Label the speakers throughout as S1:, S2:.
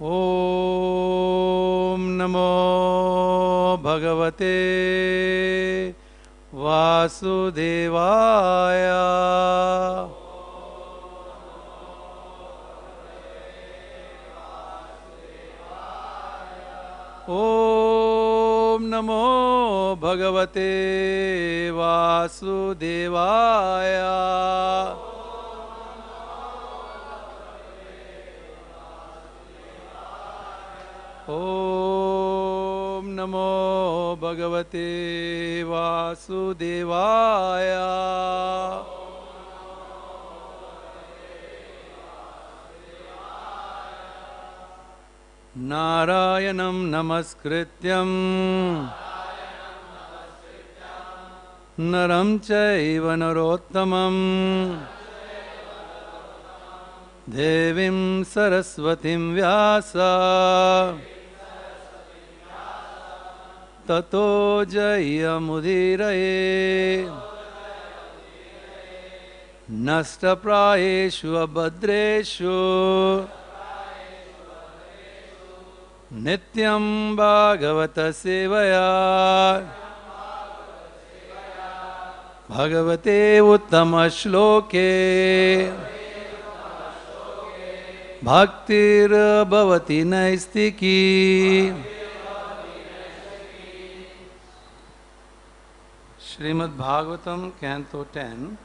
S1: ॐ नमो भगवते वासुदेवाय। ॐ नमो भगवते वासुदेवाय। ॐ नमो भगवते वासुदेवाय। नारायणं नमस्कृत्यं नरं चैव नरोत्तमं देवीं सरस्वतीं व्यास ततो जयमुदीरये। नष्टप्रायेषु अभद्रेषु नित्यं भागवत सेवया भगवते उत्तम श्लोके भक्तिर्भवति नैस्तिकी। Srimad Bhagavatam, Canto 10,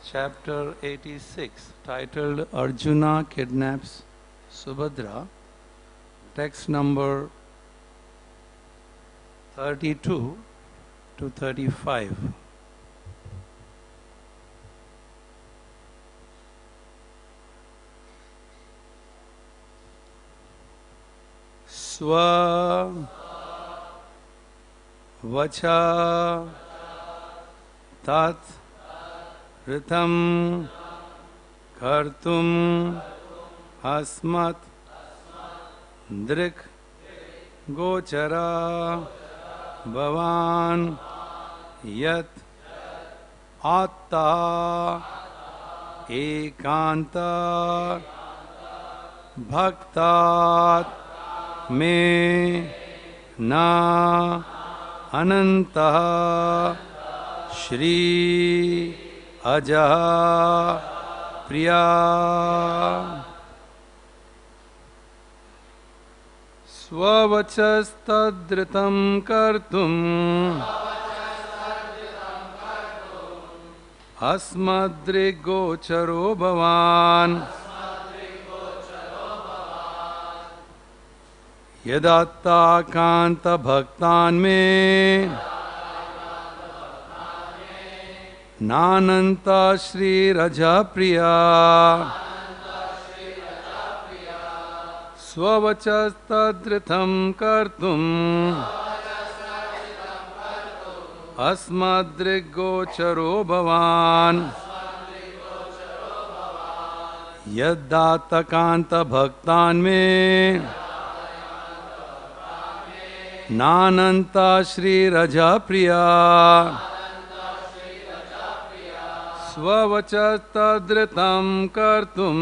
S1: Chapter 86, titled Arjuna Kidnaps Subhadra, text number 32 to 35. Sva-vacas tat ṛtaṁ kartum asmad-dṛg-gocaro bhavān yat ātthaikānta-bhaktān me nānantaḥ śrīr ajaḥ priyaḥ sva-vacas ṛtaṁ kartum asmad-dṛg-gocaro bhavān ātthaikānta-bhaktān me nānantaḥ śrīr ajaḥ sva-vacas ṛtaṁ kartum asmad-dṛg-gocaro bhavān ātthaikānta-bhaktān me nānantaḥ śrīr ajaḥ sva-vacas ṛtaṁ kartum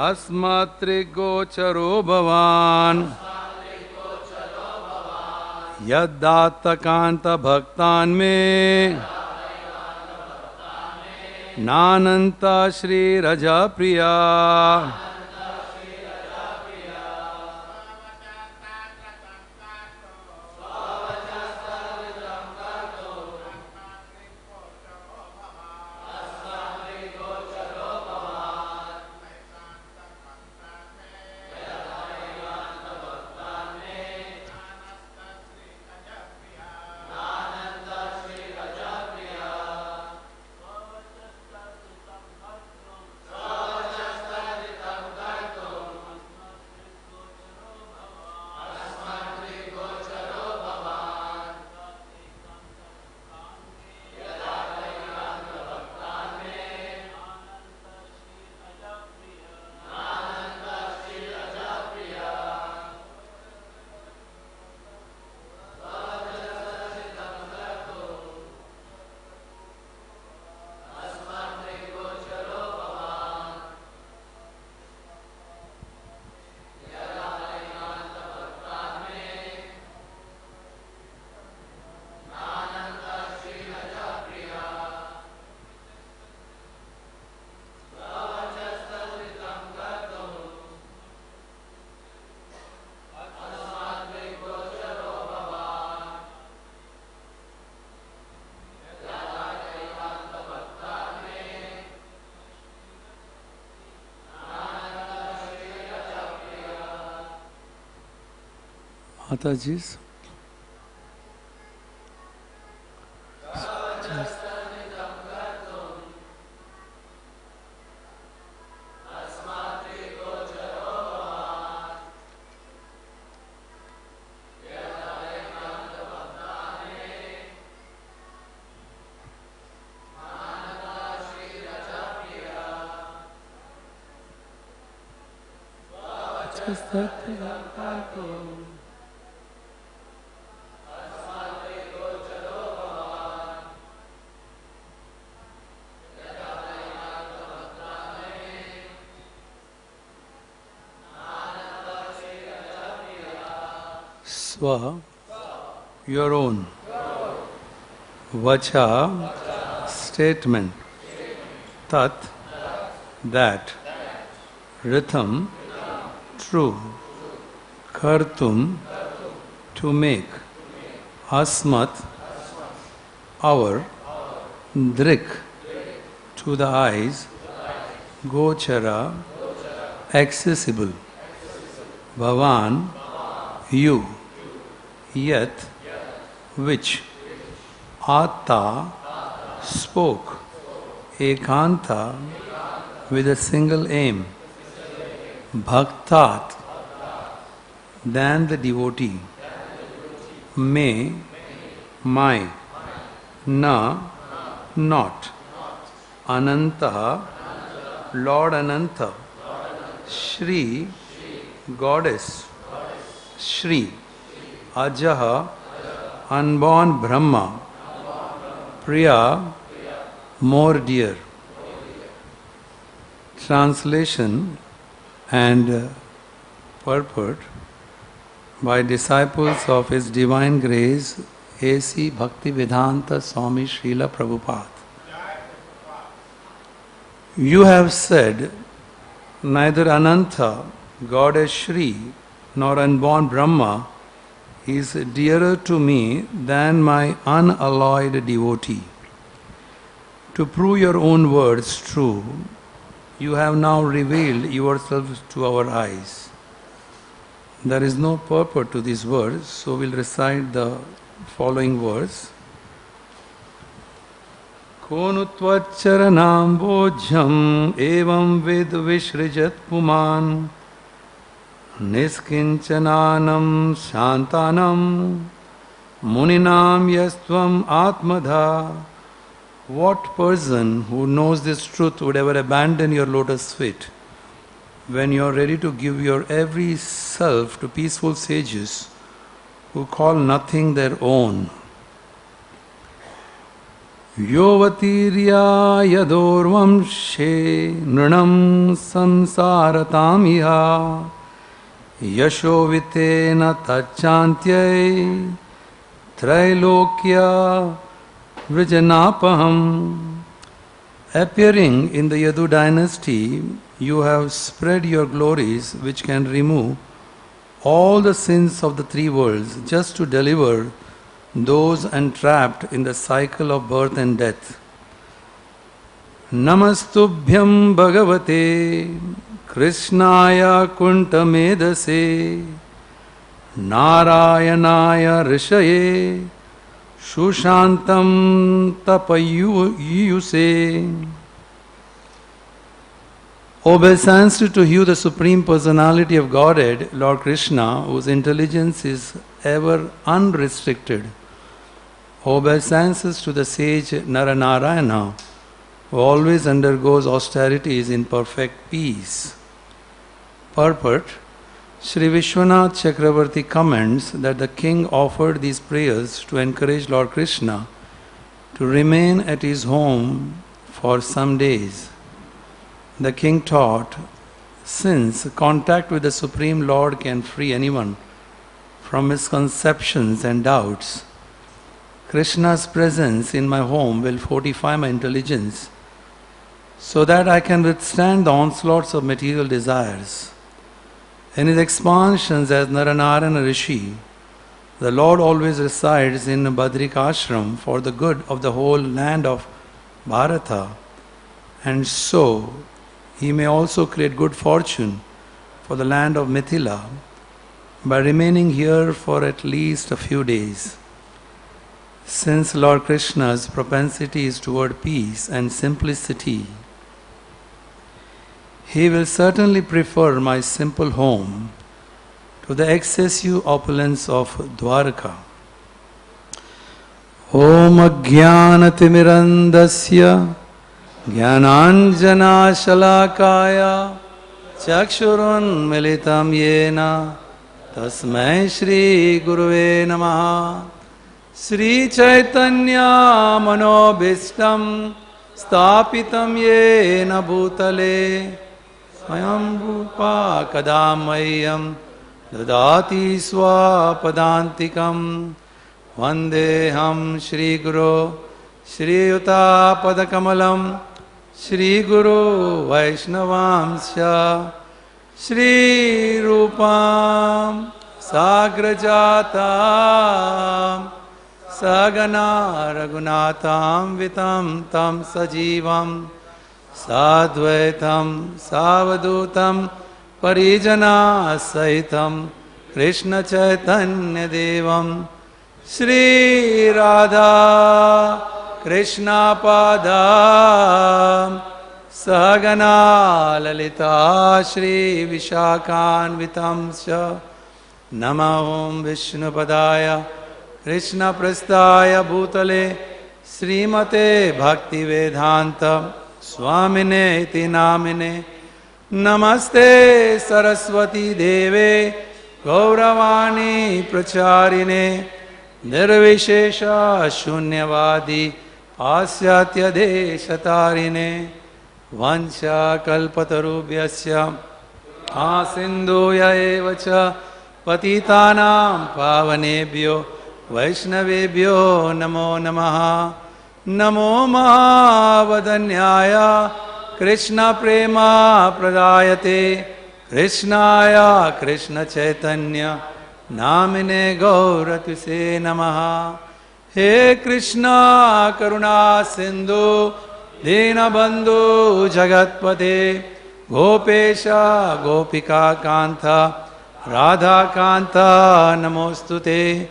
S1: asmad-dṛg-gocaro bhavān ātthaikānta-bhaktān me nānantaḥ śrīr ajaḥ Mataji's. Sva, your own. Vacha, statement. Tat, that. Ṛtaṁ, true. Kartum, to make. Asmad, our. Dṛg, to the eyes. Gocaro, accessible. Bhavān, you. Yat, which. Atta, spoke. Ātthaikānta, with a single aim. Bhaktat, than the devotee. May, my. Na, not. Ananta, Lord Ananta. Śrīr, goddess. Śrī, ajaḥ, unborn Brahmā. Priyaḥ, more dear. Translation and purport by disciples of His Divine Grace A.C. Bhaktivedanta Swami Prabhupada. You have said, neither Ananta, goddess Śrī, nor unborn Brahmā is dearer to me than my unalloyed devotee. To prove your own words true, you have now revealed yourselves to our eyes. There is no purport to these words, so we'll recite the following words. Konutvacharanam bojjham evam ved vishrajat puman niskinchananam shantanam muninam yastvam atmada. What person who knows this truth would ever abandon your lotus feet when you are ready to give your every self to peaceful sages who call nothing their own? Yovatirya yadorvamshe nrunam samsaratam iha yashovitena tachantyai trailokya Vrijanapaham. Appearing in the Yadu dynasty, you have spread your glories which can remove all the sins of the three worlds just to deliver those entrapped in the cycle of birth and death. Namastubhyam Bhagavate Krishnaya Kuntamedase Narayanaya Rishaye Shushantam tapayuse. Obeisance to you, the Supreme Personality of Godhead, Lord Krishna, whose intelligence is ever unrestricted. Obeisances to the sage Naranarayana, who always undergoes austerities in perfect peace. Purport. Sri Vishwanath Chakravarti comments that the king offered these prayers to encourage Lord Krishna to remain at his home for some days. The king taught, since contact with the Supreme Lord can free anyone from misconceptions and doubts, Krishna's presence in my home will fortify my intelligence so that I can withstand the onslaughts of material desires. In his expansions as Naranarayana Rishi, the Lord always resides in Badrika ashram for the good of the whole land of Bharata, and so he may also create good fortune for the land of Mithila, by remaining here for at least a few days. Since Lord Krishna's propensity is toward peace and simplicity, he will certainly prefer my simple home to the excessive opulence of Dwarka. Om Ajnanatimirandasya Jnananjana Shalakaya Chakshurun Militam Yena Tasmai Shri Guruve Namaha. Sri Chaitanya Manobhishtam Stapitam Yena Bhutale Swayambhupa Kadamayam Dadati Swapadantikam Vandeham Shri Guru Shri Yuta Padakamalam Shri Guru Vaishnavamsya Shri Rupam Sagrajatam Sagana Raghunatam Vitam Tam Sajivam Sadvaitam Savadutam Parijana Sahitam Krishna Chaitanya Devam Shri Radha Krishna Padam Sagana Lalita Shri Vishakhan Sya Nama Om Vishnu Padaya Krishna Prasthaya Bhutale Srimate Bhaktivedanta Swamine Iti Namine Namaste Saraswati Deve Gauravani Pracharine Nirvishesha Shunyavadi Pasyatya Deshatarine Vancha Kalpatarubhyasya Asindhuya Evacha Patitanam Pavanebhyo Vaishnavebhyo Namo Namaha. Namo Mahavadanyaya Krishna Prema Pradayate Krishnaya Krishna Chaitanya Namine Gauratuse Namaha. He Krishna Karuna Sindhu Dinabandhu Jagatpate Gopesha Gopika Kanta Radha Kanta Namostute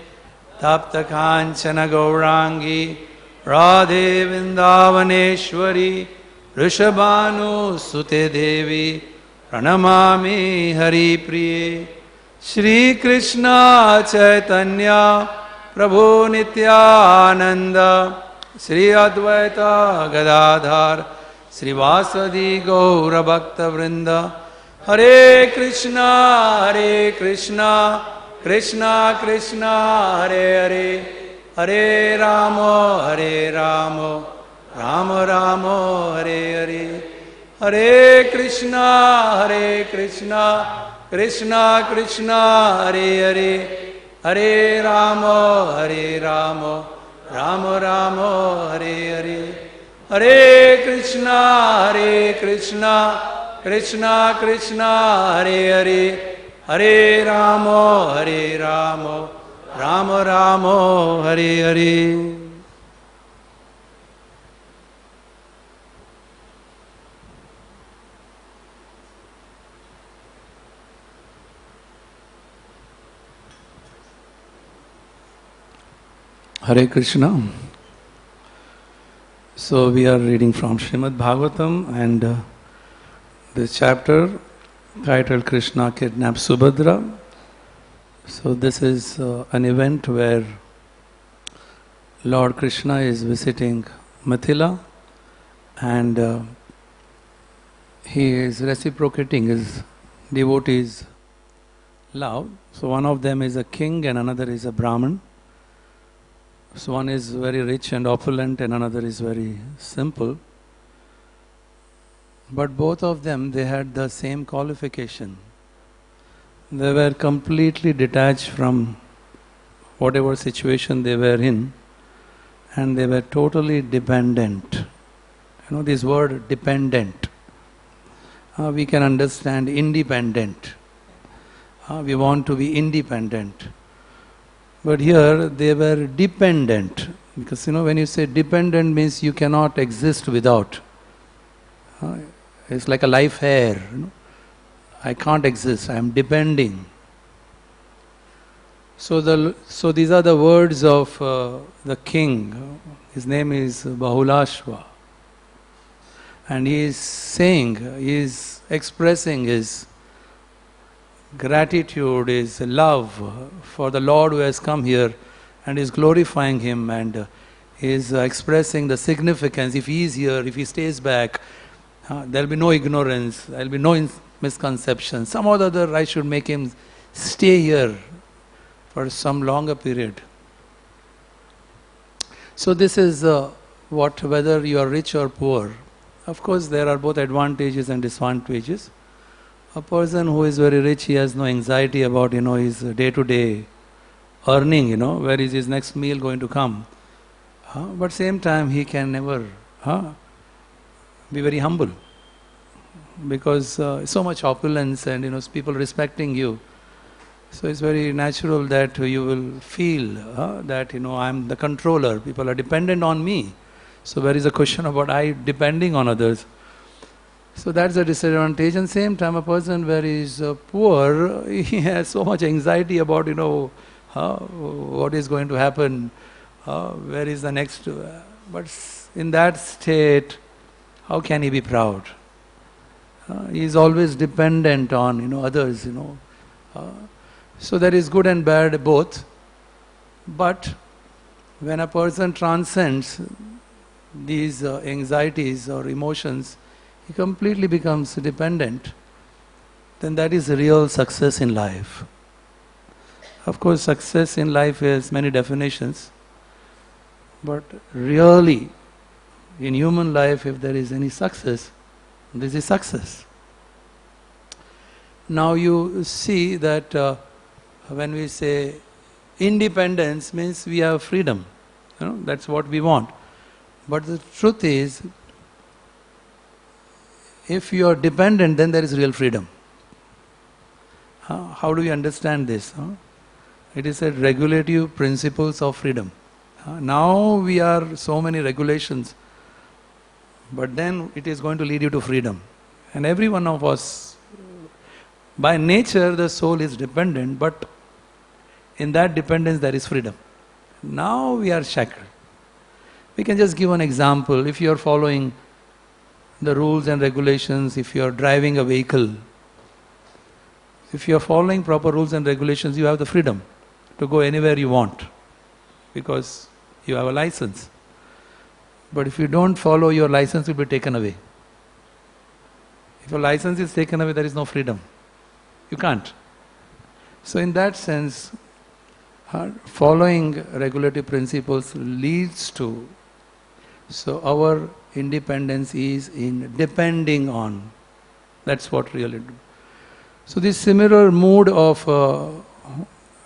S1: Tapta Kanchana Gaurangi Radhe Vrindavaneshwari Rishabhanu Sute Devi Pranamami Hari Priye. Shri Krishna Chaitanya Prabhu Nityananda Shri Advaita Gadadhar Shri Vasadi Gaura Bhakta Vrinda. Hare Krishna Krishna Krishna Hare Hare Hare Rama Rama Rama Hare Hare. Hare Krishna Krishna Krishna Hare Hare Hare Rama Rama Rama Hare Hare. Hare Krishna Krishna Krishna Hare Hare Hare Rama Rama Rama Hare Hare. Hare Krishna. So we are reading from Srimad Bhagavatam, and this chapter titled Krishna Kidnaps Subhadra. So this is an event where Lord Krishna is visiting Mithila, and he is reciprocating his devotees' love. So one of them is a king and another is a Brahman. So one is very rich and opulent and another is very simple. But both of them, they had the same qualification. They were completely detached from whatever situation they were in, and they were totally dependent. You know this word dependent. We can understand independent. We want to be independent. But here they were dependent, because when you say dependent means you cannot exist without. It's like a life air. I can't exist, I am depending. So these are the words of the king. His name is Bahulashva. And he is saying, he is expressing his gratitude, his love for the Lord who has come here and is glorifying him, and is expressing the significance. If he is here, if he stays back, there will be no ignorance, there will be no misconception. Some or the other I should make him stay here for some longer period. So this is what, whether you are rich or poor, of course there are both advantages and disadvantages. A person who is very rich, he has no anxiety about, his day-to-day earning, where is his next meal going to come. But same time he can never be very humble, because so much opulence and people respecting you. So it's very natural that you will feel that I am the controller, people are dependent on me. So where is the question about I depending on others? So that's a disadvantage. And same time, a person where he is poor, he has so much anxiety about what is going to happen, where is the next. But in that state, how can he be proud? He is always dependent on others. So there is good and bad both. But when a person transcends these anxieties or emotions, he completely becomes dependent, then that is real success in life. Of course, success in life has many definitions, but really, in human life, if there is any success, this is success. Now you see that when we say independence means we have freedom, that's what we want. But the truth is, if you are dependent, then there is real freedom. How do we understand this? It is said regulative principles of freedom. Now we are so many regulations, but then it is going to lead you to freedom. And every one of us, by nature the soul is dependent, but in that dependence there is freedom. Now we are shackled. We can just give an example. If you are following the rules and regulations, if you are driving a vehicle, if you are following proper rules and regulations, you have the freedom to go anywhere you want because you have a license. But if you don't follow, your license will be taken away. If your license is taken away, there is no freedom. You can't. So in that sense, following regulative principles leads to, so our independence is in depending on. That's what really do. So this similar mood of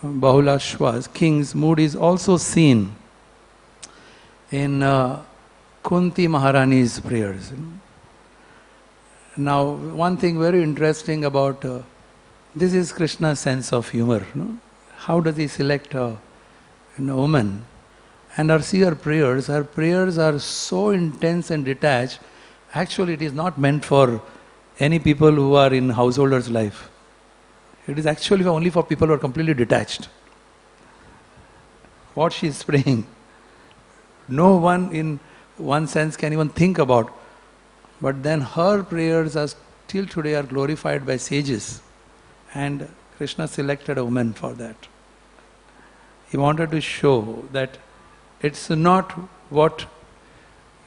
S1: Bahulashva's, king's mood, is also seen in Kunti Maharani's prayers. Now, one thing very interesting about this is Krishna's sense of humor. How does he select a woman? And see her prayers are so intense and detached. Actually, it is not meant for any people who are in householder's life. It is actually only for people who are completely detached. What she is praying, no one in one sense can even think about. But then her prayers are till today are glorified by sages. And Krishna selected a woman for that. He wanted to show that it's not what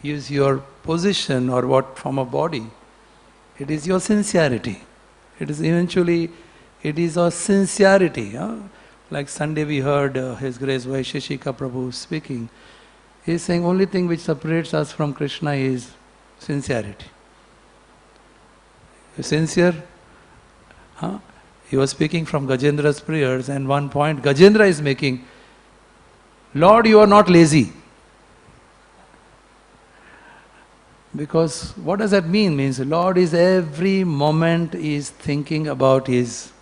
S1: is your position or what from a body. It is your sincerity. It is eventually, it is our sincerity. Like Sunday we heard His Grace Vaisheshika Prabhu speaking. He is saying only thing which separates us from Krishna is sincerity. You're sincere? He was speaking from Gajendra's prayers, and one point Gajendra is making, Lord, you are not lazy. Because what does that mean? Means Lord is every moment is thinking about His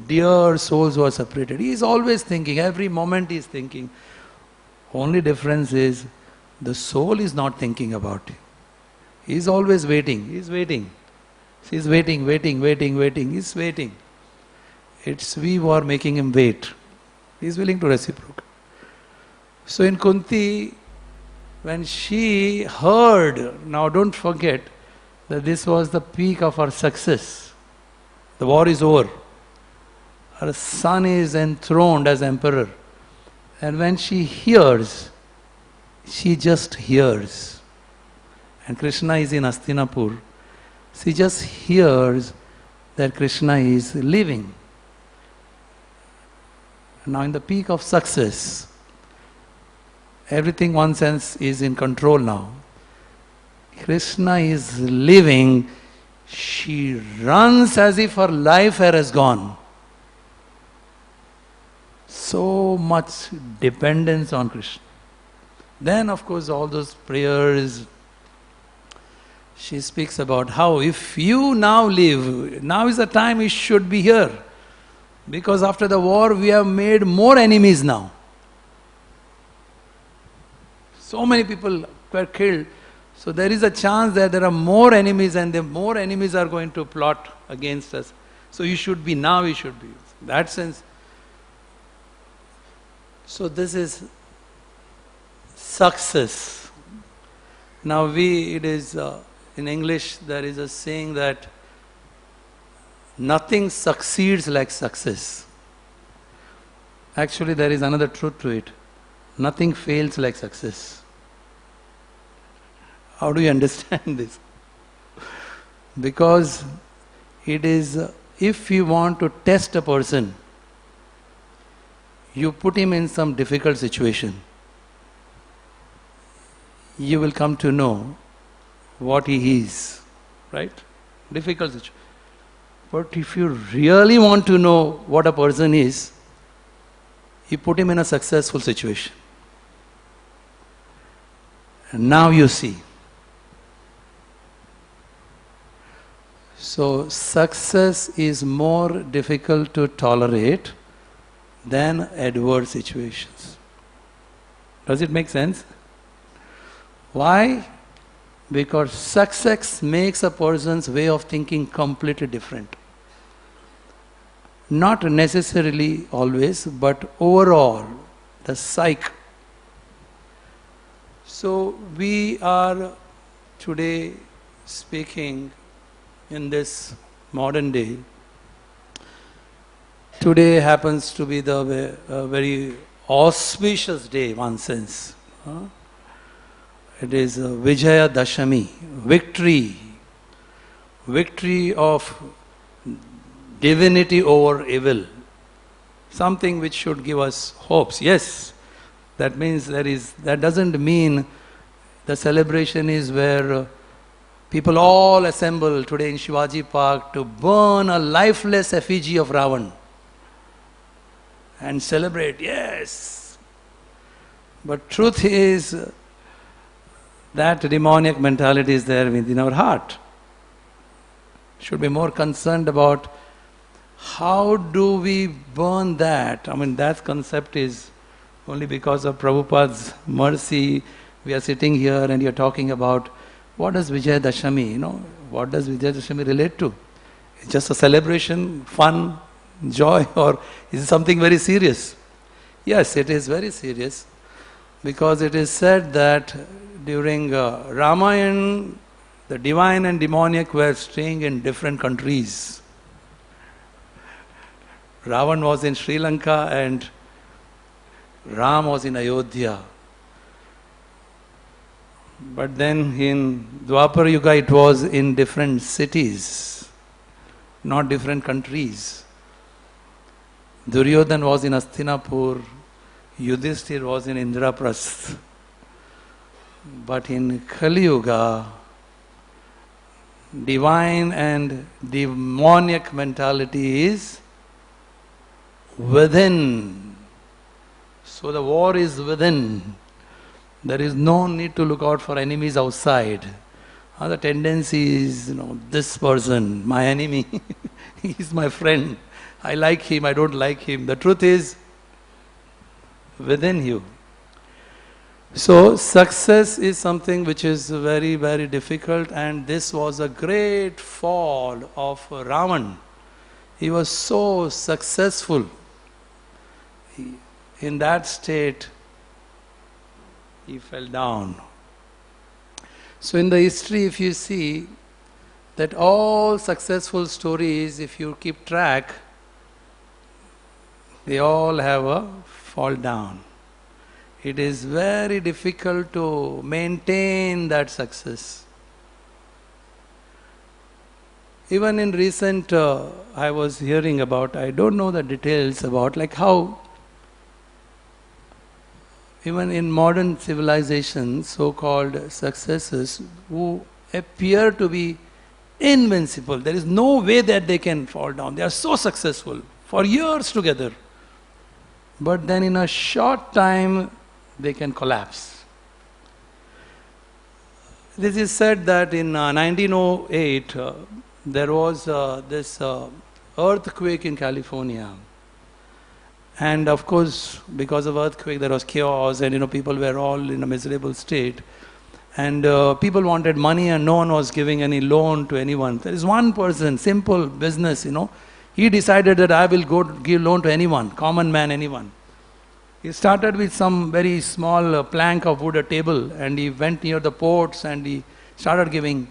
S1: dear souls who are separated. He is always thinking, every moment He is thinking. Only difference is the soul is not thinking about it. He is always waiting. He is waiting. She is waiting. He is waiting. It's we who are making him wait. He is willing to reciprocate. So in Kunti, when she heard, now don't forget that this was the peak of her success. The war is over. Her son is enthroned as emperor. And when she hears, she just hears. And Krishna is in Hastinapur. She just hears that Krishna is living. Now in the peak of success, everything one sense is in control now. Krishna is living. She runs as if her life has gone. So much dependence on Krishna. Then of course all those prayers, she speaks about how if you now live, now is the time you should be here. Because after the war we have made more enemies now. So many people were killed. So there is a chance that there are more enemies and the more enemies are going to plot against us. So you should be now, you should be. In that sense. So this is success. Now it is, in English there is a saying that nothing succeeds like success. Actually there is another truth to it. Nothing fails like success. How do you understand this? Because it is, if you want to test a person, you put him in some difficult situation, you will come to know what he is, right? Difficult situation. But if you really want to know what a person is, you put him in a successful situation. And now you see. So success is more difficult to tolerate than adverse situations. Does it make sense? Why? Because success makes a person's way of thinking completely different. Not necessarily always, but overall, the psyche. So we are today speaking in this modern day. Today happens to be the very auspicious day, one sense. It is Vijayadashami, victory of divinity over evil. Something which should give us hopes. Yes, that means that doesn't mean the celebration is where people all assemble today in Shivaji Park to burn a lifeless effigy of Ravana and celebrate, yes. But truth is that demoniac mentality is there within our heart. Should be more concerned about how do we burn that. I mean, that concept is only because of Prabhupada's mercy. We are sitting here and you're talking about what does Vijayadashami, what does Vijayadashami relate to? It's just a celebration, fun, joy, or is it something very serious? Yes, it is very serious, because it is said that during Ramayana, the divine and demoniac were staying in different countries. Ravana was in Sri Lanka and Ram was in Ayodhya. But then in Dwapar Yuga it was in different cities, not different countries. Duryodhan was in Hastinapur, Yudhishthir was in Indraprasth. But in Kali Yuga, divine and demoniac mentality is within. So the war is within. There is no need to look out for enemies outside. The tendency is, this person, my enemy, he is my friend. I like him, I don't like him. The truth is within you. So success is something which is very, very difficult, and this was a great fall of Ravana. He was so successful. In that state, he fell down. So in the history, if you see that all successful stories, if you keep track, they all have a fall down. It is very difficult to maintain that success. Even in recent, I was hearing about, I don't know the details about, like how even in modern civilization, so-called successes who appear to be invincible, there is no way that they can fall down. They are so successful for years together. But then in a short time, they can collapse. This is said that in 1908, there was this earthquake in California. And of course, because of earthquake, there was chaos and people were all in a miserable state. And people wanted money and no one was giving any loan to anyone. There is one person, simple business, he decided that I will go give loan to anyone, common man, anyone. He started with some very small plank of wood, a table, and he went near the ports and he started giving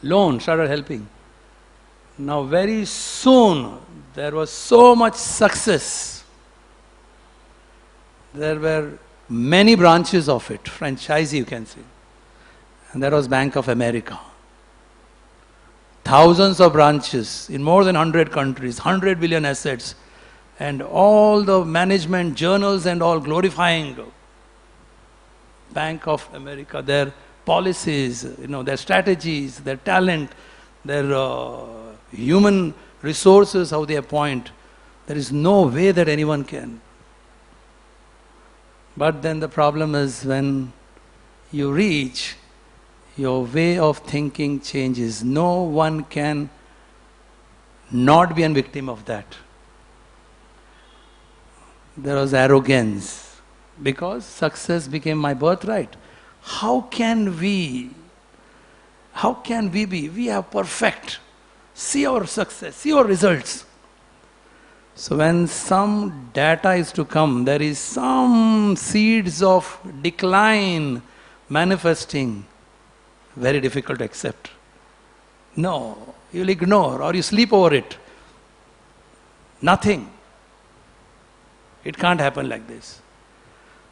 S1: loan, started helping. Now very soon, there was so much success. There were many branches of it, franchisee you can say. And that was Bank of America. Thousands of branches in more than 100 countries, 100 billion assets, and all the management journals and all glorifying Bank of America, their policies, their strategies, their talent, their human resources, how they appoint. There is no way that anyone can. But then the problem is when you reach, your way of thinking changes. No one can not be a victim of that. There was arrogance because success became my birthright. How can we be? We are perfect. See our success, see our results. So when some data is to come, there is some seeds of decline manifesting, very difficult to accept. No, you'll ignore or you sleep over it. Nothing. It can't happen like this.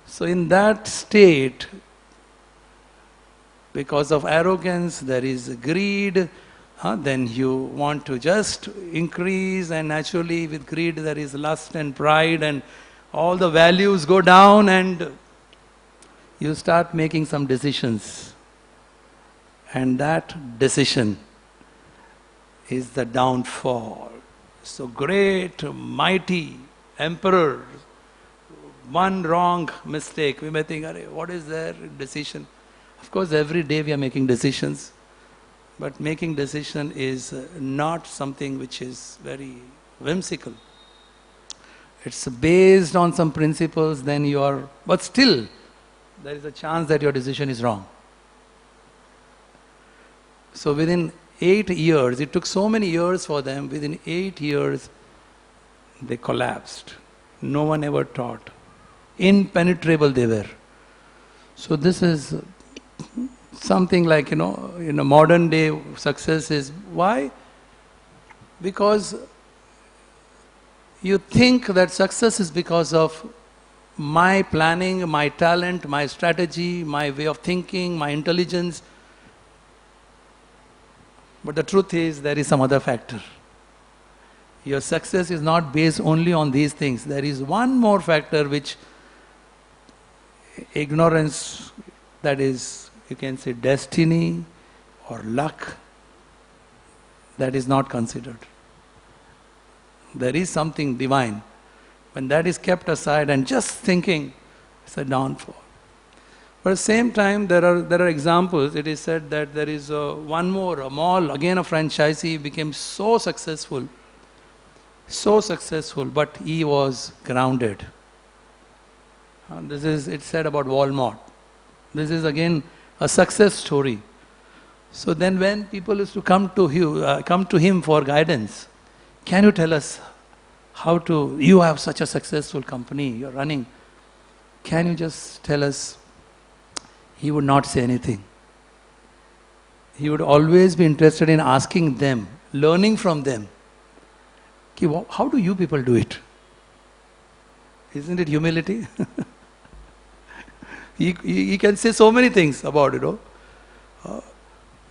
S1: So in that state, because of arrogance, there is greed, then you want to just increase, and naturally with greed there is lust and pride and all the values go down and you start making some decisions. And that decision is the downfall. So great, mighty emperor, one wrong mistake, we may think, what is their decision? Of course, every day we are making decisions, but making decision is not something which is very whimsical. It's based on some principles, then you are, but still, there is a chance that your decision is wrong. So within 8 years, it took so many years for them, within 8 years, they collapsed. No one ever taught. Impenetrable they were. So this is something like, in a modern day success is, why? Because you think that success is because of my planning, my talent, my strategy, my way of thinking, my intelligence. But the truth is, there is some other factor. Your success is not based only on these things. There is one more factor which ignorance, that is, you can say destiny or luck, that is not considered. There is something divine. When that is kept aside and just thinking, it's a downfall. But at the same time, there are examples. It is said that there is one more, a mall, again a franchisee, became so successful, but he was grounded. It's said about Walmart. This is again a success story. So then when people used to come to him for guidance, can you tell us how to, you have such a successful company, you're running, can you just tell us? He would not say anything. He would always be interested in asking them, learning from them. How do you people do it? Isn't it humility? he can say so many things about it.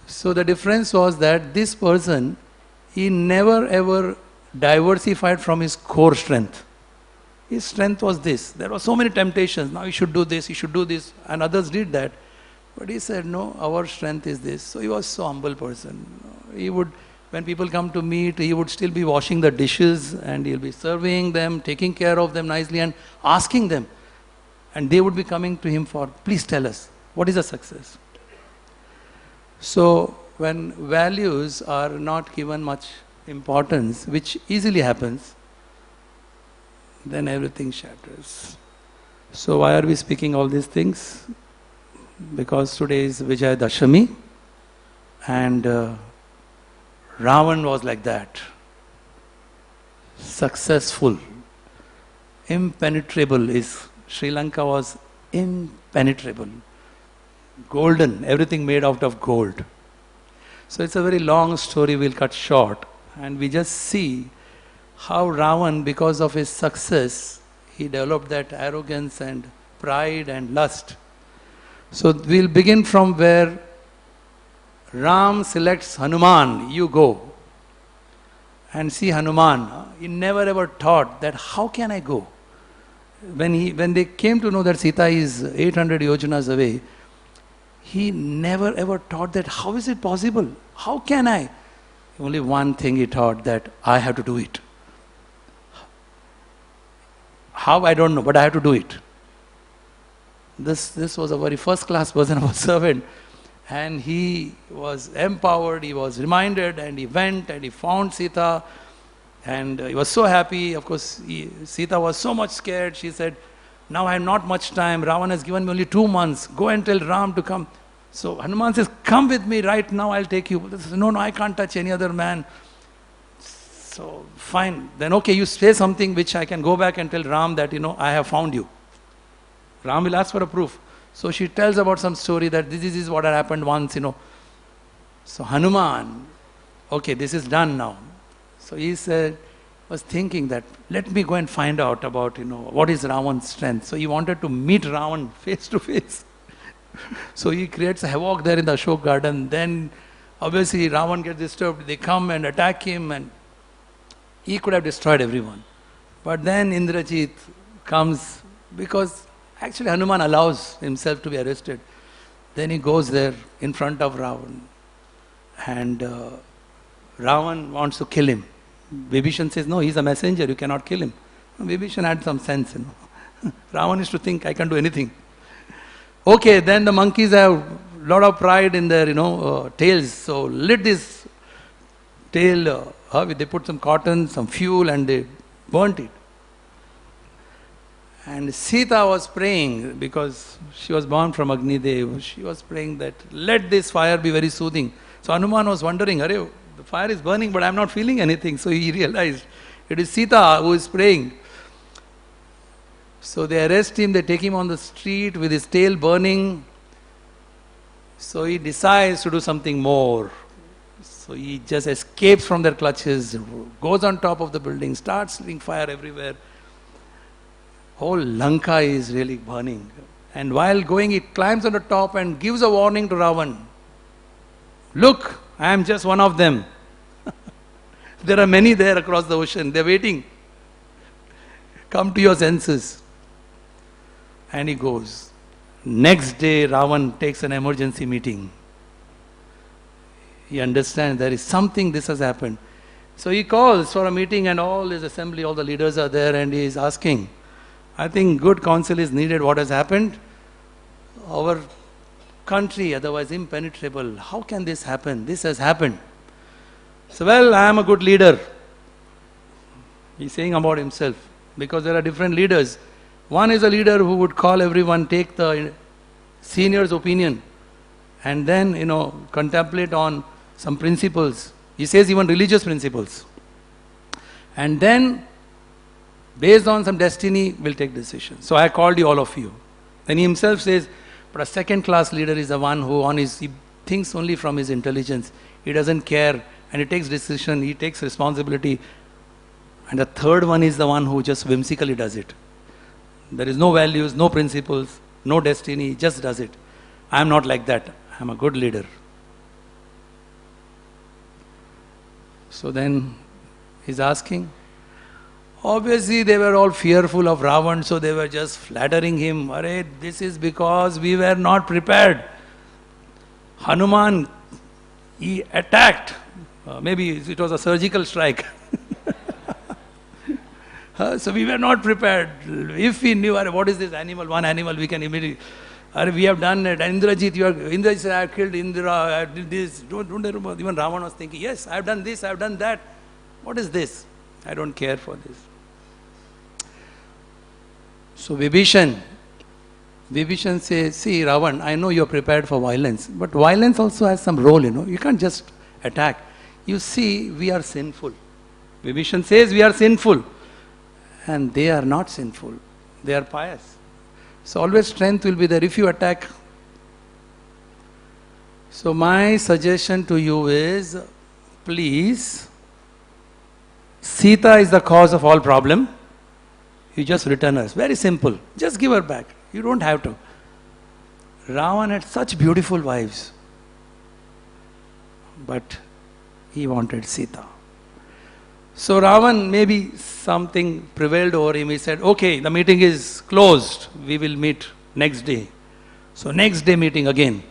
S1: So the difference was that this person, he never ever diversified from his core strength. His strength was this. There were so many temptations. Now you should do this, you should do this. And others did that. But he said, no, our strength is this. So he was so humble person. He would, when people come to meet, he would still be washing the dishes and he'll be serving them, taking care of them nicely and asking them. And they would be coming to him for, please tell us, what is a success? So when values are not given much importance, which easily happens, then everything shatters. So why are we speaking all these things? Because today is Vijayadashami and Ravana was like that. Successful, impenetrable. Sri Lanka was impenetrable. Golden, everything made out of gold. So it's a very long story, we'll cut short. And we just see how Ravana, because of his success, he developed that arrogance and pride and lust. So we'll begin from where Ram selects Hanuman, you go. And see Hanuman, he never ever thought that how can I go? When they came to know that Sita is 800 yojanas away, he never ever thought that how is it possible? How can I? Only one thing he thought, that I have to do it. How, I don't know, but I have to do it. This was a very first class person of a servant. And he was empowered, he was reminded, and he went and he found Sita. And he was so happy. Of course, Sita was so much scared. She said, now I have not much time. Ravana has given me only 2 months. Go and tell Ram to come. So Hanuman says, come with me right now, I'll take you. He says, no, I can't touch any other man. So fine. Then okay, you say something which I can go back and tell Ram that, I have found you. Ram will ask for a proof. So she tells about some story that this is what had happened once, So Hanuman, okay, this is done now. So he said, was thinking that, let me go and find out about, what is Ravana's strength. So he wanted to meet Ravana face to face. So he creates a havoc there in the Ashok garden. Then obviously Ravana gets disturbed. They come and attack him and he could have destroyed everyone. But then Indrajit comes because actually Hanuman allows himself to be arrested. Then he goes there in front of Ravana. And Ravana wants to kill him. Vibhishan says, no, he's a messenger, you cannot kill him. Vibhishan had some sense, Ravana used to think, I can do anything. Okay, then the monkeys have a lot of pride in their, tails. So lit this tail, they put some cotton, some fuel and they burnt it. And Sita was praying, because she was born from Agni Dev, she was praying that let this fire be very soothing. So Hanuman was wondering, the fire is burning but I am not feeling anything. So he realized it is Sita who is praying. So they arrest him, they take him on the street with his tail burning. So he decides to do something more. So he just escapes from their clutches, goes on top of the building, starts lighting fire everywhere. Whole Lanka is really burning. And while going, he climbs on the top and gives a warning to Ravana. Look, I am just one of them. There are many there across the ocean. They are waiting. Come to your senses. And he goes. Next day, Ravana takes an emergency meeting. He understands there is something, this has happened. So he calls for a meeting and all his assembly, all the leaders are there and he is asking, I think good counsel is needed. What has happened? Our country, otherwise impenetrable. How can this happen? This has happened. So, well, I am a good leader. He's saying about himself. Because there are different leaders. One is a leader who would call everyone, take the senior's opinion, and then, contemplate on some principles. He says even religious principles. And then, based on some destiny, we'll take decisions. So I called you, all of you. Then he himself says, but a second-class leader is the one who he thinks only from his intelligence. He doesn't care, and he takes decision, he takes responsibility. And the third one is the one who just whimsically does it. There is no values, no principles, no destiny, he just does it. I am not like that. I am a good leader. So then he's asking. Obviously they were all fearful of Ravana, so they were just flattering him. Arey, this is because we were not prepared. Hanuman, he attacked. Maybe it was a surgical strike. So we were not prepared. If we knew, what is this animal, one animal, we can immediately, we have done it. Indrajit, Indrajit said, I have killed Indra, I did this. Don't remember. Even Ravana was thinking, yes, I have done this, I have done that. What is this? I don't care for this. So Vibhishan says, see Ravana, I know you are prepared for violence, but violence also has some role, You can't just attack. You see, we are sinful. Vibhishan says we are sinful. And they are not sinful. They are pious. So always strength will be there if you attack. So my suggestion to you is, please, Sita is the cause of all problem. You just return us. Very simple. Just give her back. You don't have to. Ravana had such beautiful wives. But he wanted Sita. So Ravana, maybe something prevailed over him. He said, okay, the meeting is closed. We will meet next day. So next day meeting again.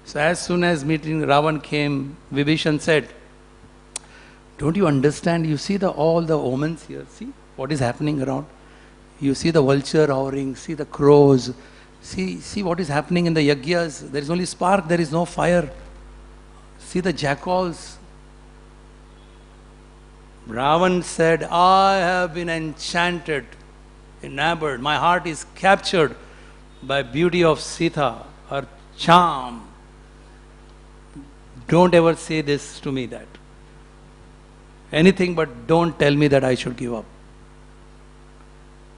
S1: So as soon as meeting Ravana came, Vibhishan said, don't you understand? You see all the omens here. See what is happening around. You see the vulture hovering. See the crows. See what is happening in the yagyas. There is only spark. There is no fire. See the jackals. Ravana said, I have been enchanted, enamored. My heart is captured by beauty of Sita, her charm. Don't ever say this to me that. Anything but don't tell me that I should give up.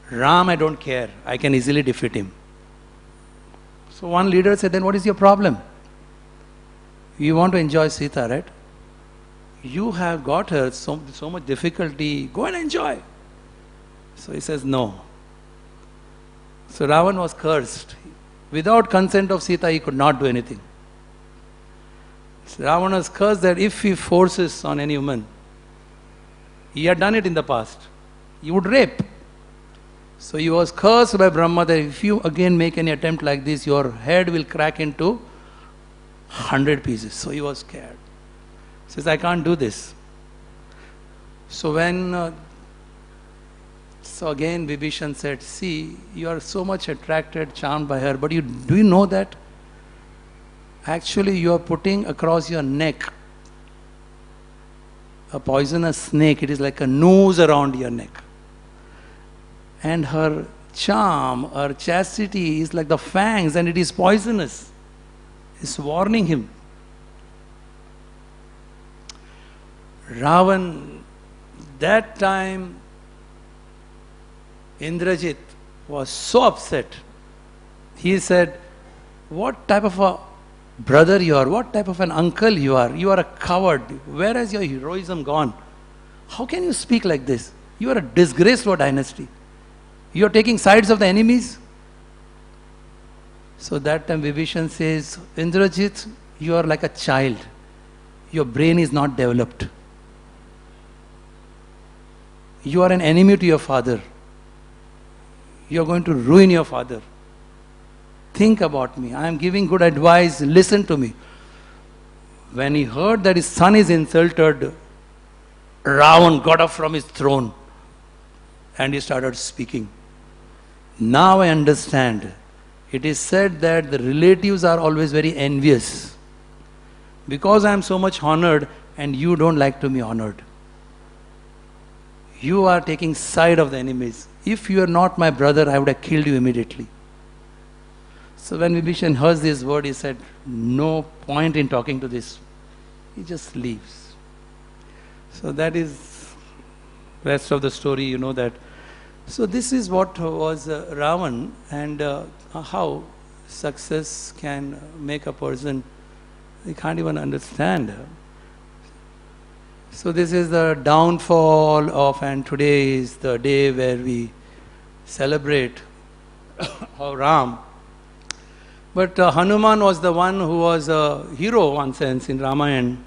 S1: Ram, I don't care. I can easily defeat him. So one leader said, then what is your problem? You want to enjoy Sita, right? You have got her so much difficulty, go and enjoy. So he says, no. So Ravana was cursed. Without consent of Sita, he could not do anything. So Ravana was cursed that if he forces on any woman, he had done it in the past, he would rape. So he was cursed by Brahmā that if you again make any attempt like this, your head will crack into 100 pieces. So he was scared. Says, I can't do this. So so again Vibhishan said, see, you are so much attracted, charmed by her, but do you know that? Actually, you are putting across your neck a poisonous snake. It is like a noose around your neck. And her charm, her chastity is like the fangs, and it is poisonous. It's warning him. Ravana, that time, Indrajit was so upset. He said, what type of a brother you are, what type of an uncle you are a coward. Where has your heroism gone? How can you speak like this? You are a disgrace to our dynasty. You are taking sides of the enemies. So that time Vibhishan says, Indrajit, you are like a child. Your brain is not developed. You are an enemy to your father. You are going to ruin your father. Think about me. I am giving good advice. Listen to me. When he heard that his son is insulted, Ravana got up from his throne and he started speaking. Now I understand. It is said that the relatives are always very envious. Because I am so much honored and you don't like to be honored. You are taking side of the enemies. If you are not my brother, I would have killed you immediately. So when Vibhishan heard this word, he said, no point in talking to this. He just leaves. So that is rest of the story, you know that. So this is what was Ravana, and how success can make a person, they can't even understand. So this is the downfall of, and today is the day where we celebrate Ram. But Hanuman was the one who was a hero, one sense, in Ramayana.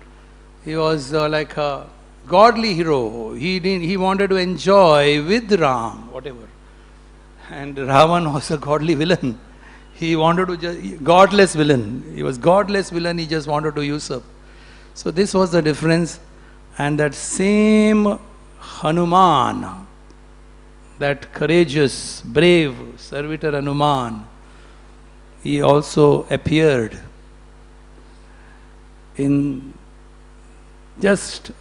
S1: He was like a godly hero. He wanted to enjoy with Ram, whatever. And Ravana was a godly villain. He wanted to just, godless villain. He was godless villain, he just wanted to usurp. So this was the difference. And that same Hanuman, that courageous, brave servitor Hanuman, he also appeared in just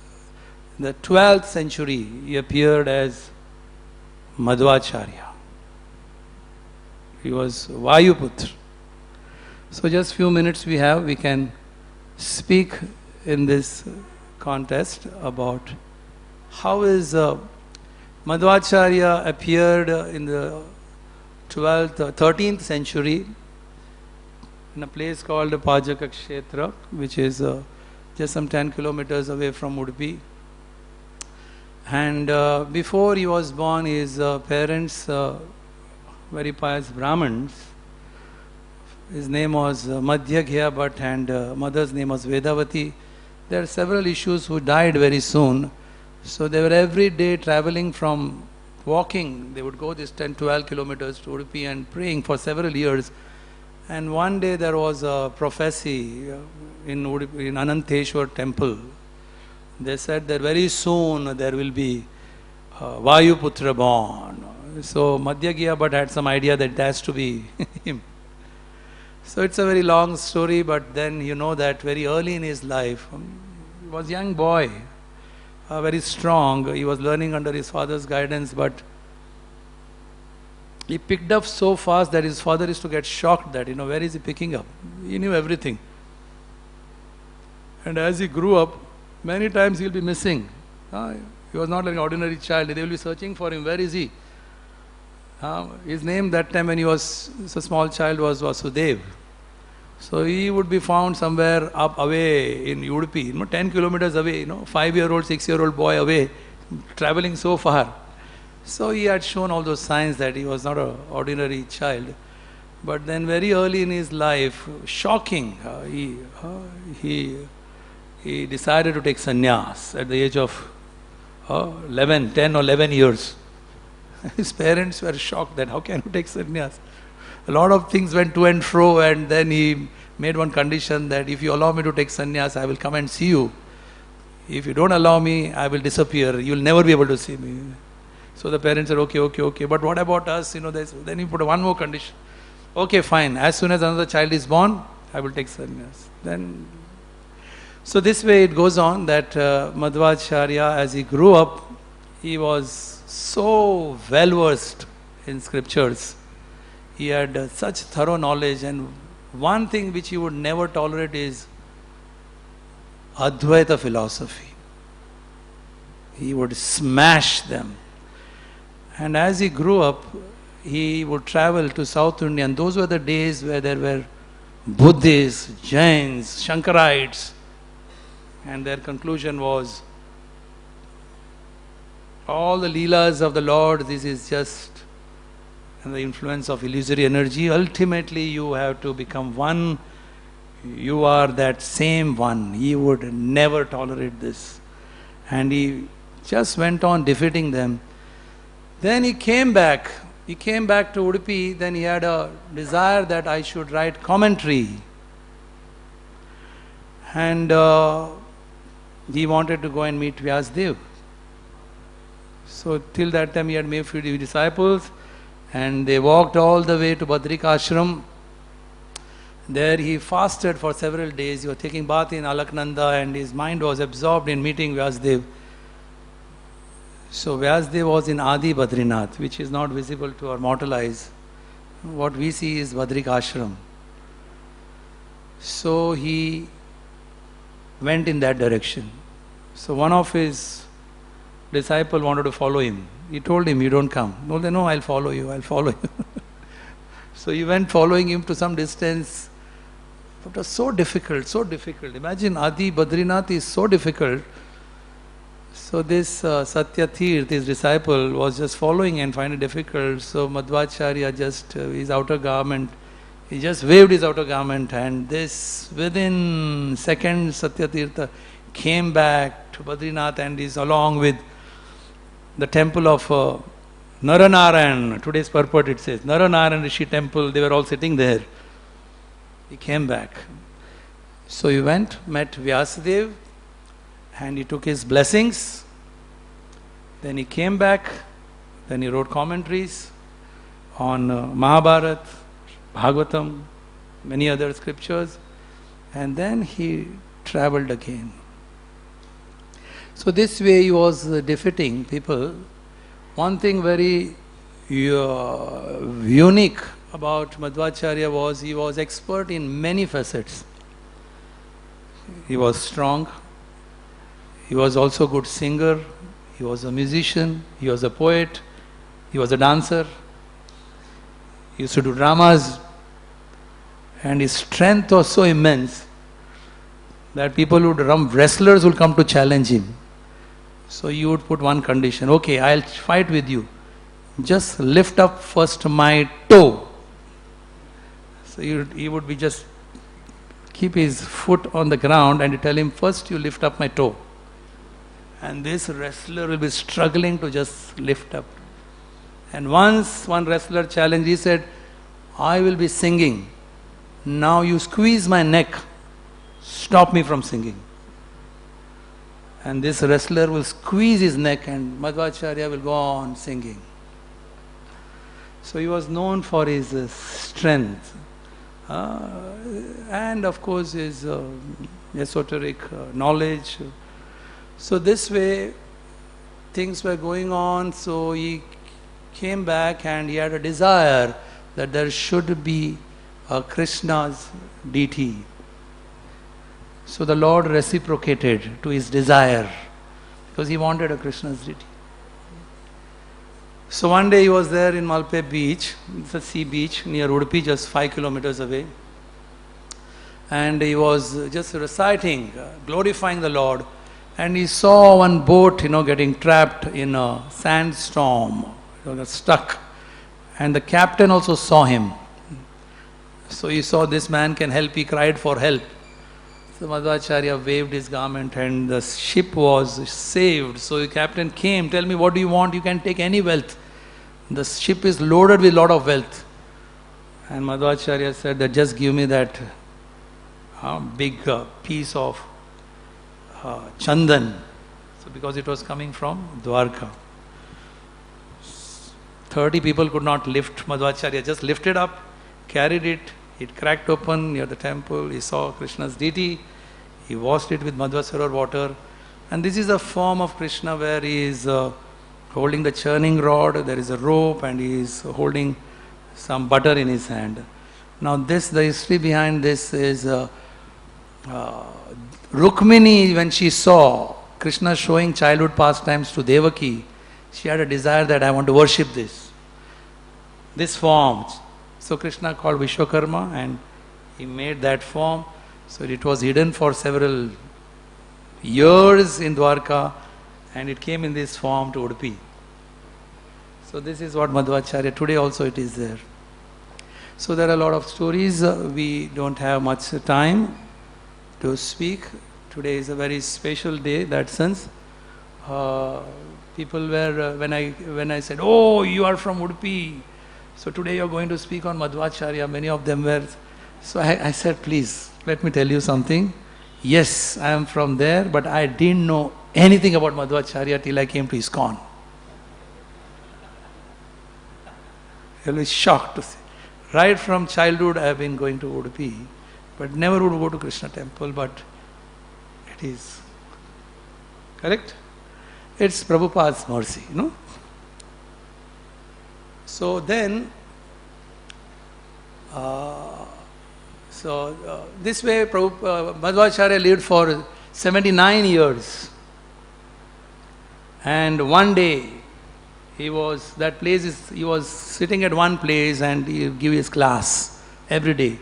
S1: the 12th century. He appeared as Madhvacharya. He was Vayuputra. So just few minutes we have, we can speak in this contest about how is Madhvacharya appeared in the 13th century in a place called Pajaka Kshetra, which is just some 10 kilometers away from Udupi. And before he was born, his parents, very pious Brahmins, his name was Madhyagya Bhatt and mother's name was Vedavati. There are several issues who died very soon. So they were every day traveling from walking. They would go this 10-12 kilometers to Udupi and praying for several years. And one day there was a prophecy in Ananteshwar temple. They said that very soon there will be Vayuputra born. So Madhyagya Bhatt had some idea that it has to be him. So it's a very long story, but then you know that very early in his life, he was a young boy, very strong. He was learning under his father's guidance, but he picked up so fast that his father used to get shocked that, where is he picking up? He knew everything. And as he grew up, many times he'll be missing. He was not like an ordinary child. They will be searching for him. Where is he? His name that time when he was a small child was Vasudev. So he would be found somewhere up away in Udupi, 10 kilometers away, 5-year-old, 6-year-old boy away, traveling so far. So he had shown all those signs that he was not an ordinary child. But then very early in his life, shocking, he decided to take sannyas at the age of 10 or 11 years. His parents were shocked that how can you take sannyas? A lot of things went to and fro, and then he made one condition that if you allow me to take sannyas, I will come and see you. If you don't allow me, I will disappear. You will never be able to see me. So the parents said, okay. But what about us? Then he put one more condition. Okay, fine. As soon as another child is born, I will take sannyas. So this way it goes on that Madhvacharya, as he grew up, he was so well versed in scriptures. He had such thorough knowledge, and one thing which he would never tolerate is Advaita philosophy. He would smash them. And as he grew up, he would travel to South India, and those were the days where there were Buddhists, Jains, Shankarites, and their conclusion was, all the leelas of the Lord, this is just the influence of illusory energy. Ultimately, you have to become one. You are that same one. He would never tolerate this. And he just went on defeating them. Then he came back. He came back to Udupi. Then he had a desire that I should write commentary. And he wanted to go and meet Vyasadeva. So till that time he had made few disciples, and they walked all the way to Badrika ashram. There he fasted for several days. He was taking bath in Alaknanda, and his mind was absorbed in meeting Vyasadeva. So Vyasadeva was in Adi Badrinath, which is not visible to our mortal eyes. What we see is Badrika ashram. So he went in that direction. So one of his disciple wanted to follow him. He told him, you don't come. No, no, I'll follow you, I'll follow you. So he went following him to some distance. It was so difficult, so difficult. Imagine Adi Badrinath is so difficult. So this Satya Tirth, his disciple, was just following and finding it difficult. So Madhvacharya just, his outer garment, he just waved his outer garment, and this, within seconds, Satya Tirtha came back to Badrinath and is along with the temple of Naranarayan. Today's purport it says, Naranarayan Rishi temple, they were all sitting there. He came back. So he went, met Vyasadeva, and he took his blessings. Then he came back, then he wrote commentaries on Mahabharata, Bhagavatam, many other scriptures, and then he traveled again. So this way he was defeating people. One thing very unique about Madhvacharya was he was expert in many facets. He was strong. He was also a good singer. He was a musician. He was a poet. He was a dancer. He used to do dramas. And his strength was so immense that people would wrestlers would come to challenge him. So you would put one condition, okay, I'll fight with you. Just lift up first my toe. So he would be just keep his foot on the ground and you tell him, first you lift up my toe. And this wrestler will be struggling to just lift up. And once one wrestler challenged, he said, I will be singing. Now you squeeze my neck, stop me from singing. And this wrestler will squeeze his neck and Madhvacharya will go on singing. So he was known for his strength and of course his esoteric knowledge. So this way things were going on, so he came back and he had a desire that there should be a Krishna's deity. So the Lord reciprocated to his desire because he wanted a Krishna's deity. So one day he was there in Malpe beach, it's a sea beach near Udupi, just 5 kilometers away. And he was just reciting, glorifying the Lord. And he saw one boat, getting trapped in a sandstorm. It was stuck. And the captain also saw him. So he saw this man can help, he cried for help. So Madhvacharya waved his garment and the ship was saved. So the captain came, tell me what do you want, you can take any wealth. The ship is loaded with a lot of wealth. And Madhvacharya said that just give me that big piece of chandan. So because it was coming from Dwarka. 30 people could not lift. Madhvacharya just lifted up, carried it. It cracked open near the temple. He saw Krishna's deity. He washed it with Madhvasarovar water. And this is a form of Krishna where he is holding the churning rod. There is a rope and he is holding some butter in his hand. Now the history behind this is Rukmini, when she saw Krishna showing childhood pastimes to Devaki, she had a desire that I want to worship this form. So Krishna called Vishwakarma and he made that form. So it was hidden for several years in Dwarka and it came in this form to Udupi. So this is what Madhvacharya, today also it is there. So there are a lot of stories. We don't have much time to speak. Today is a very special day in that sense. People were, when I said, oh, you are from Udupi. So today you are going to speak on Madhvacharya. Many of them were. So I said, please, let me tell you something. Yes, I am from there, but I didn't know anything about Madhvacharya till I came to ISKCON. I was shocked to see. Right from childhood I have been going to Udupi, but never would go to Krishna temple, but it is. Correct? It's Prabhupada's mercy, So then, this way Madhvacharya lived for 79 years. And one day, he was sitting at one place and he give his class every day.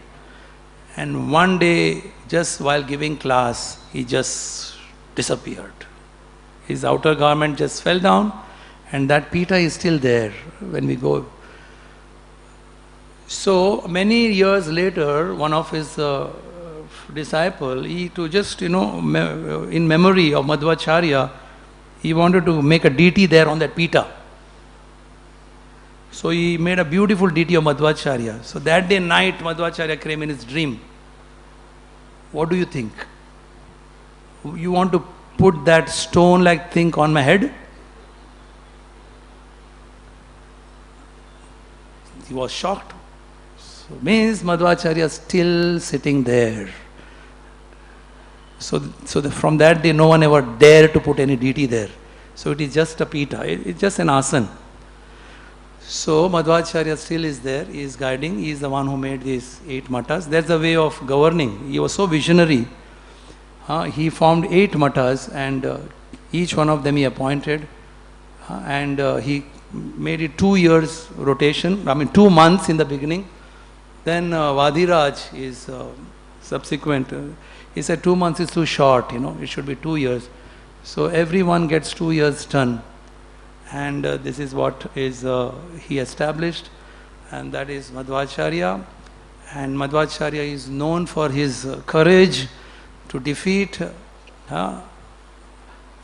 S1: And one day, just while giving class, he just disappeared. His outer garment just fell down, and that pita is still there when we go. So many years later, one of his disciple, he to just in memory of Madhvacharya, he wanted to make a deity there on that pita. So he made a beautiful deity of Madhvacharya. So that day night, Madhvacharya came in his dream. What do you think? You want to put that stone-like thing on my head? He was shocked. So means Madhvacharya is still sitting there. So from that day, no one ever dared to put any deity there. So it is just a pita. It's just an asana. So Madhvacharya still is there, he is guiding, he is the one who made these 8 matas. That's the way of governing. He was so visionary. He formed 8 matas and each one of them he appointed and he made it 2 years rotation, 2 months in the beginning. Then Vadiraj is subsequent. He said 2 months is too short, it should be 2 years. So everyone gets 2 years turn. And this is what is he established, and that is Madhvacharya. And Madhvacharya is known for his courage to defeat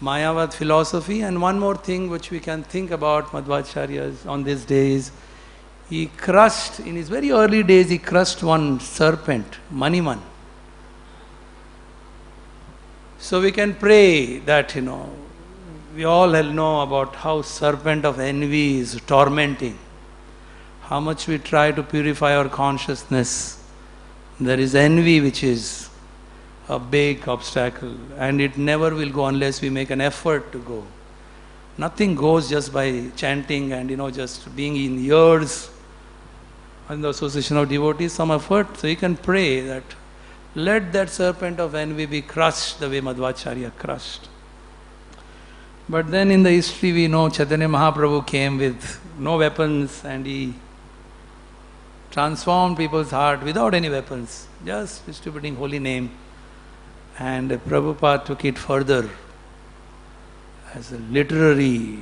S1: Mayavad philosophy. And one more thing which we can think about Madhvacharya on these days, he crushed, in his very early days, he crushed one serpent, Maniman. So we can pray that, we all know about how serpent of envy is tormenting. How much we try to purify our consciousness. There is envy which is a big obstacle, and it never will go unless we make an effort to go. Nothing goes just by chanting and just being in years in the association of devotees, some effort. So you can pray that let that serpent of envy be crushed the way Madhvacharya crushed. But then in the history we know Chaitanya Mahaprabhu came with no weapons and he transformed people's heart without any weapons, just distributing holy name. And Prabhupada took it further as a literary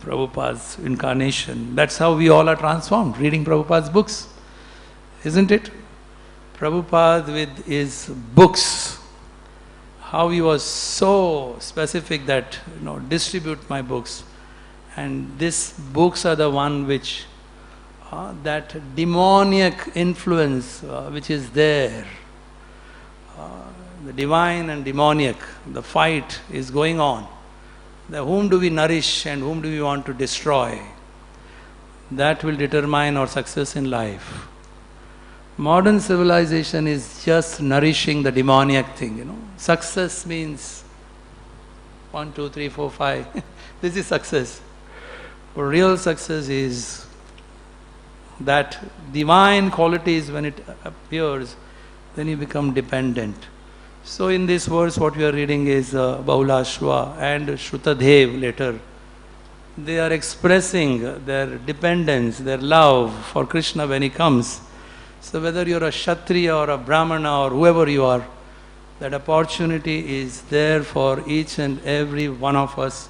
S1: Prabhupada's incarnation. That's how we all are transformed, reading Prabhupada's books, isn't it? Prabhupada with his books, how he was so specific that, distribute my books. And these books are the one which, that demoniac influence which is there, the divine and demoniac, the fight is going on. Whom do we nourish and whom do we want to destroy? That will determine our success in life. Modern civilization is just nourishing the demoniac thing, Success means 1, 2, 3, 4, 5. This is success. But real success is that divine qualities, when it appears, then you become dependent. So in this verse what we are reading is Bahulashva and Shrutadev later. They are expressing their dependence, their love for Krishna when he comes. So whether you're a Kshatriya or a Brahmana or whoever you are, that opportunity is there for each and every one of us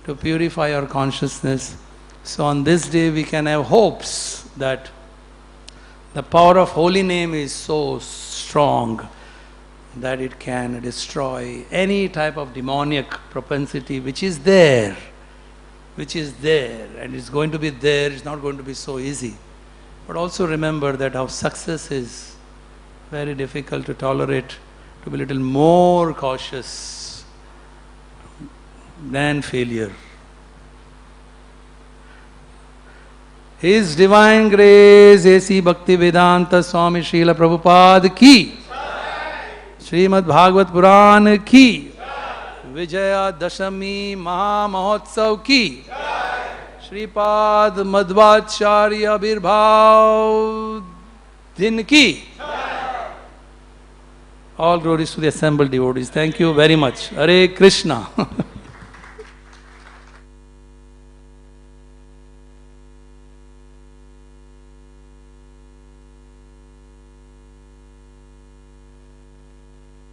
S1: to purify our consciousness. So on this day we can have hopes that the power of holy name is so strong that it can destroy any type of demoniac propensity which is there, and it's going to be there, it's not going to be so easy. But also remember that our success is very difficult to tolerate, to be a little more cautious than failure. His Divine Grace A.C. Bhaktivedanta Swami Prabhupada ki, Srimad Bhagavad Puran ki, Vijayadashami Maha Mahotsav ki, Shripad Madhvacharya Birbhav Din ki. All glories to the assembled devotees. Thank you very much. Hare Krishna.